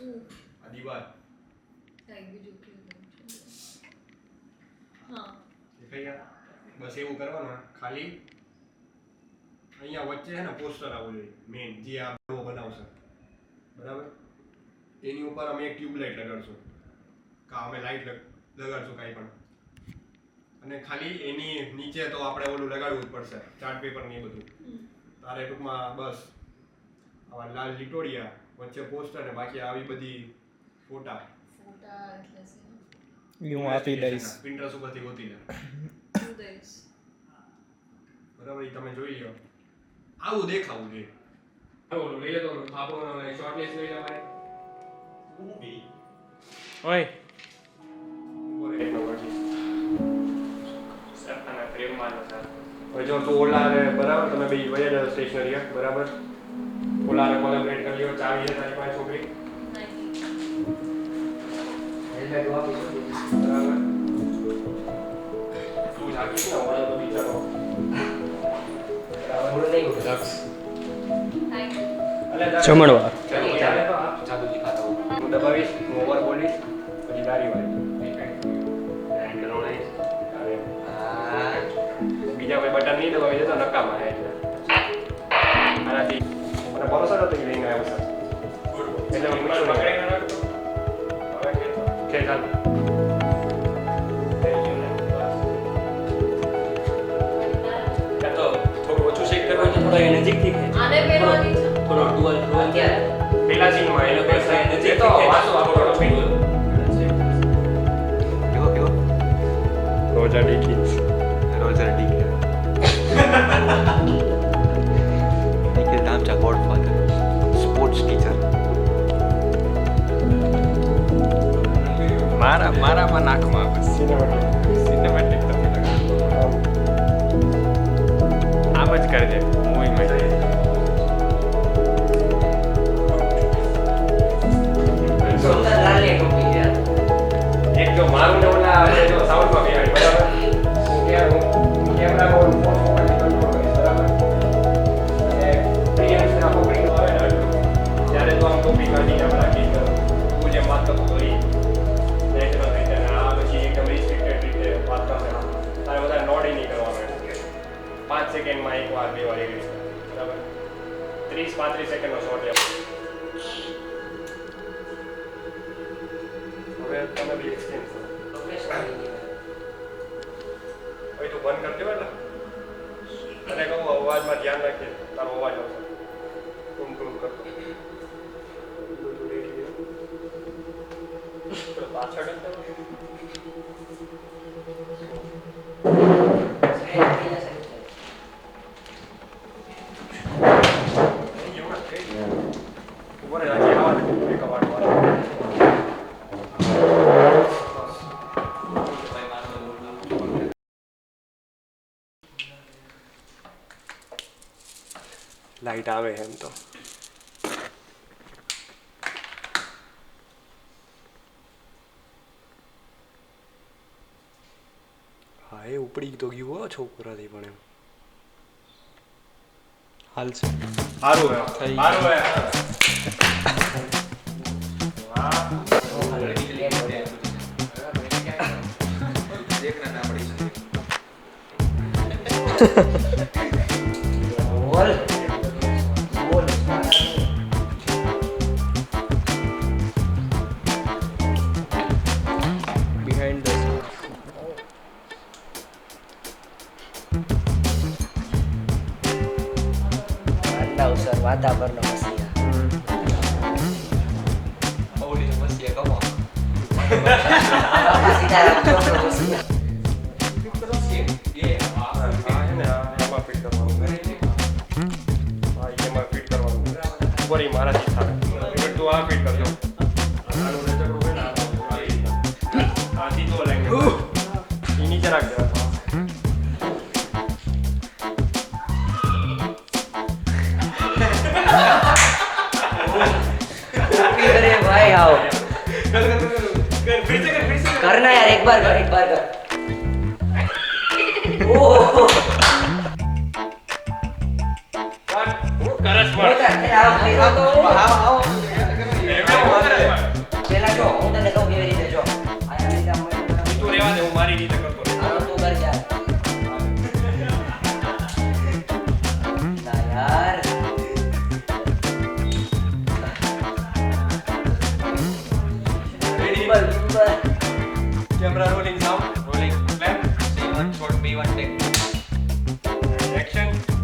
આ દીવાલ બસ એવું કરવાનું ખાલી અહીંયા વચ્ચે છે ને પોસ્ટર આવવું જોઈએ મેઇન જે આ બનાવશે બરાબર એની ઉપર અમે એક ટ્યુબલાઇટ લગાડશું કા અમે લાઇટ લગાડશું કાંઈ પણ અને ખાલી એની નીચે તો આપણે ઓલું લગાડવું જ પડશે ચાર્ટ પેપર ને એ બધું તારે ટૂંકમાં બસ આવા લાલ લીટોડિયા વચ્ચે પોસ્ટર ને બાકી આવી બધી ફોટા હું આપી દઈશ પિન્ટરેસ્ટ ઉપરથી ગોતી લે બરાબર એ તમે જોઈ લો આવું દેખાવું જોઈએ ઓલું લઈ લે તો આપણો શોર્ટ લિસ્ટ લઈ લેવાય મૂવી ઓય જો તું ઓલા રે બરાબર તમે બે વયા સ્ટેશનરી બરાબર ઓલા રે કોલેબરેટ કરી લ્યો ચાવી છે તારી પાસે છોકરી એટલે દો આપી બરાબર તું જાગી ના ઓલા તો બિચારો બરાબર બોલ નહીં દક્ષ જમણવાર જાદુ દિખાતા હું દબાવીશ હું ઓવર બોલીશ પછી દારી વાળી હેન્ડ રોલાઈશ અને બીજા કોઈ બટન નહીં દબાવી દે તો નકામા એટલે આનાથી મને ભરોસો નતો કે લઈને આવ્યો સર એટલે હું પકડીને રાખતો હવે કે ચાલ તો થોડું ઓછું શેક કરવાનું થોડા એ નજીકથી આને પહેરવાની છે થોડો ડુઅલ ક્યારે પેલા સીનમાં એનો પેસા નજીક તો વાસો આપણો પીડો કેવો Roger Dicky Nikhil नामचा godfather sports teacher मारा नाकમાં સિનેમેટિક નથી લગાડતો આમ જ કરજે મૂવીમાં સુંદર લાલે ટોપી યાર એક જો મારું ને ઓલા જો સાઉન્ડમાં બેહાડી બરાબર હું કેમેરા પર ફોન કંટ્રોલ કરીશ બરાબર અને પ્રિયન્સ ના કોપી આવે ને ત્યારે તો આમ કોપી કાઢીને આપણે રાખી તું જેમ વાત કરતો તો એ નેચરલ રીતે આ પછી એકદમ રિસ્ટ્રિક્ટેડ રીતે વાત કરશે તારે વધારે નોડ નહીં કરવાનું 5 સેકન્ડમાં એક વાર બે વાર એવી રીતે બરાબર 30-35 સેકન્ડનો શોટ લેવો હવે તમે બી એક્સચેન્જ કરો હવે તું બંધ કરી દેવા અને કહું અવાજમાં ધ્યાન રાખીએ તારો અવાજ આવશે ટૂમ ટૂમ કરતો પાછળ લાઈટ આવે એમ તો હા એ ઉપડી તો ગયું હો છોકરાથી પણ એમ હાલ છે સારું બિહાઇન્ડ ધ સર વાતાવરણ મસિયા ઓલી સમસ્યા કમો સીધા મસિયા મારાથી થાય તું આ ફિટ કરજો આ સીધો લાઈન એ નીચે રાખ દેવા अरे भाई आओ करना यार एक बार कर ओह करस मार आओ ટેક એક્શન